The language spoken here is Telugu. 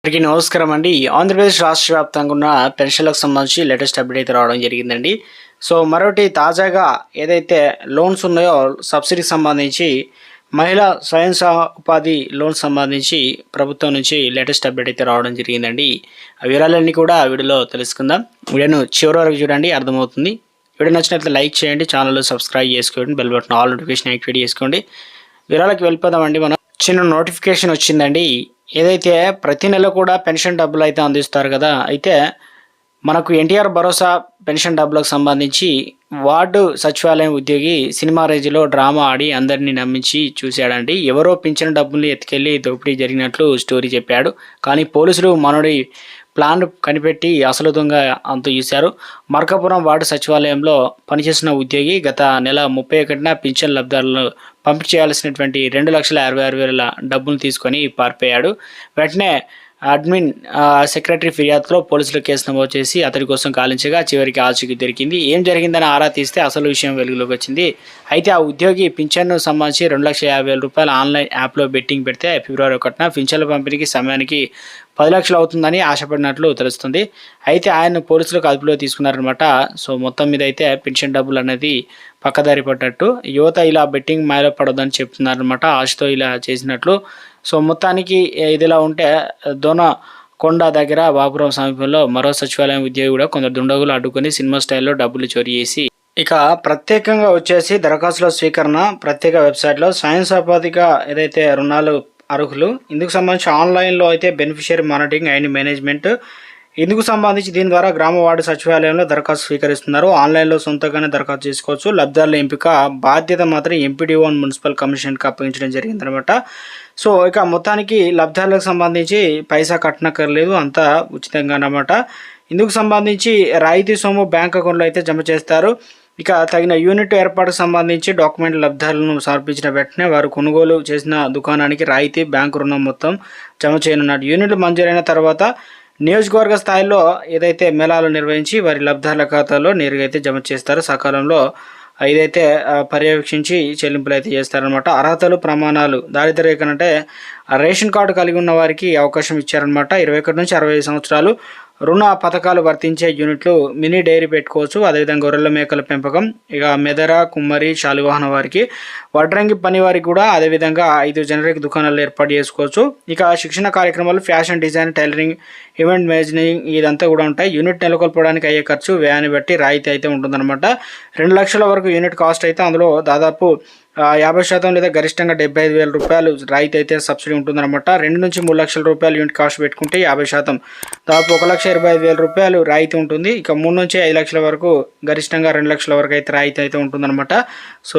అందరికీ నమస్కారం అండి. ఆంధ్రప్రదేశ్ రాష్ట్ర వ్యాప్తంగా ఉన్న పెన్షన్లకు సంబంధించి లేటెస్ట్ అప్డేట్ అయితే రావడం జరిగిందండి. సో మరొకటి తాజాగా ఏదైతే లోన్స్ ఉన్నాయో సబ్సిడీకి సంబంధించి మహిళా స్వయం ఉపాధి లోన్ సంబంధించి ప్రభుత్వం నుంచి లేటెస్ట్ అప్డేట్ అయితే రావడం జరిగిందండి. ఆ వివరాలన్నీ కూడా వీడియోలో తెలుసుకుందాం. వీడియోను చివరి వరకు చూడండి, అర్థమవుతుంది. వీడియో నచ్చినట్లయితే లైక్ చేయండి, ఛానల్ సబ్స్క్రైబ్ చేసుకోండి, bell button all notification activate చేసుకోండి. వివరాలకు వెళ్ళిపోదామండి. మనం చిన్న నోటిఫికేషన్ వచ్చిందండి. ఏదైతే ప్రతి నెల కూడా పెన్షన్ డబ్బులు అయితే అందిస్తారు కదా, అయితే మనకు ఎన్టీఆర్ భరోసా పెన్షన్ డబ్బులకు సంబంధించి వార్డు సచివాలయం ఉద్యోగి సినిమా రేంజ్లో డ్రామా ఆడి అందరినీ నమ్మించి చూశాడండి. ఎవరో పింఛన్ డబ్బుల్ని ఎత్తుకెళ్ళి దోపిడీ జరిగినట్లు స్టోరీ చెప్పాడు. కానీ పోలీసులు మనోడి ప్లాన్ కనిపెట్టి అసలు దొంగ అంతు చూశారు. మార్కాపురం వార్డు సచివాలయంలో పనిచేసిన ఉద్యోగి గత నెల 31న పింఛన్ లబ్ధిదారులను పంపిణీ చేయాల్సినటువంటి 2,66,000 డబ్బులు తీసుకొని పారిపోయాడు. వెంటనే అడ్మిన్ సెక్రటరీ ఫిర్యాదులో పోలీసులు కేసు నమోదు చేసి అతడి కోసం గాలించగా చివరికి ఆచూకీ దొరికింది. ఏం జరిగిందని ఆరా తీస్తే అసలు విషయం వెలుగులోకి వచ్చింది. అయితే ఆ ఉద్యోగి పింఛన్ను సంబంధించి 2,50,000 ఆన్లైన్ యాప్లో బెట్టింగ్ పెడితే ఫిబ్రవరి 1న పింఛన్ల పంపిణీకి సమయానికి 10 లక్షలు అవుతుందని ఆశపడినట్లు తెలుస్తుంది. అయితే ఆయన్ను పోలీసులకు అదుపులో తీసుకున్నారనమాట. సో మొత్తం మీద అయితే పెన్షన్ డబ్బులు అనేది పక్కదారి పడ్డట్టు యువత ఇలా బెట్టింగ్ మాయలో పడొద్దని చెప్తున్నారనమాట, ఆశతో ఇలా చేసినట్లు. సో మొత్తానికి ఇదిలా ఉంటే దొనకొండ దగ్గర బాపురం సమీపంలో మరో సచివాలయం ఉద్యోగి కూడా కొందరు దుండగులు అడ్డుకొని సినిమా స్టైల్లో డబ్బులు చోరీ చేసి ఇక ప్రత్యేకంగా వచ్చేసి దరఖాస్తుల స్వీకరణ ప్రత్యేక వెబ్సైట్లో స్వయం ఉపాధిగా ఏదైతే రుణాలు అర్హులు ఇందుకు సంబంధించి ఆన్లైన్లో అయితే బెనిఫిషియరీ మానిటరింగ్ అండ్ మేనేజ్మెంట్ ఇందుకు సంబంధించి దీని ద్వారా గ్రామ వార్డు సచివాలయంలో దరఖాస్తు స్వీకరిస్తున్నారు. ఆన్లైన్లో సొంతంగానే దరఖాస్తు చేసుకోవచ్చు. లబ్ధిదారుల ఎంపిక బాధ్యత మాత్రం ఎంపీడీఓ మున్సిపల్ కమిషన్కి అప్పగించడం జరిగిందనమాట. సో ఇక మొత్తానికి లబ్ధిదారులకు సంబంధించి పైసా కట్టనక్కర్లేదు, అంతా ఉచితంగా అన్నమాట. ఇందుకు సంబంధించి రాయితీ సొమ్ము బ్యాంక్ అకౌంట్లో అయితే జమ చేస్తారు. ఇక తగిన యూనిట్ ఏర్పాటుకు సంబంధించి డాక్యుమెంట్ లబ్ధిదారులను సమర్పించిన వెంటనే వారు కొనుగోలు చేసిన దుకాణానికి రాయితీ బ్యాంకు రుణం మొత్తం జమ చేయనున్నారు. యూనిట్లు మంజూరైన తర్వాత నియోజకవర్గ స్థాయిలో ఏదైతే మేళాలు నిర్వహించి వారి లబ్ధిదారుల ఖాతాలో నేరుగా అయితే జమ చేస్తారు. సకాలంలో ఇదైతే పర్యవేక్షించి చెల్లింపులు అయితే చేస్తారనమాట. అర్హతలు ప్రమాణాలు దారిద్ర్య రేఖ అంటే రేషన్ కార్డు కలిగి ఉన్న వారికి అవకాశం ఇచ్చారనమాట. 21 నుంచి 65 సంవత్సరాలు రుణ పథకాలు వర్తించే యూనిట్లు మినీ డైరీ పెట్టుకోవచ్చు. అదేవిధంగా గొర్రెల మేకల పెంపకం, ఇక మెదర, కుమ్మరి, శాలివాహన వారికి, వడ్రంగి పని వారికి కూడా అదేవిధంగా 5 జనరిక్ దుకాణాలు ఏర్పాటు చేసుకోవచ్చు. ఇక శిక్షణ కార్యక్రమాలు fashion design, tailoring, event managing ఇదంతా కూడా ఉంటాయి. యూనిట్ నెలకొల్పడానికి అయ్యే ఖర్చు వ్యయాన్ని బట్టి రాయితీ అయితే ఉంటుందన్నమాట. 2 లక్షల వరకు యూనిట్ కాస్ట్ అయితే అందులో దాదాపు 50% లేదా గరిష్టంగా 75,000 రూపాయలు రాయితీ అయితే సబ్సిడీ ఉంటుందన్నమాట. 2 నుంచి 3 లక్షల రూపాయలు యూనిట్ కాస్ట్ పెట్టుకుంటే 50%, దాదాపు 1,25,000 రూపాయలు రాయితీ ఉంటుంది. ఇక 3 నుంచి 5 లక్షల వరకు గరిష్టంగా 2 లక్షల వరకు అయితే రాయితీ అయితే ఉంటుందన్నమాట. సో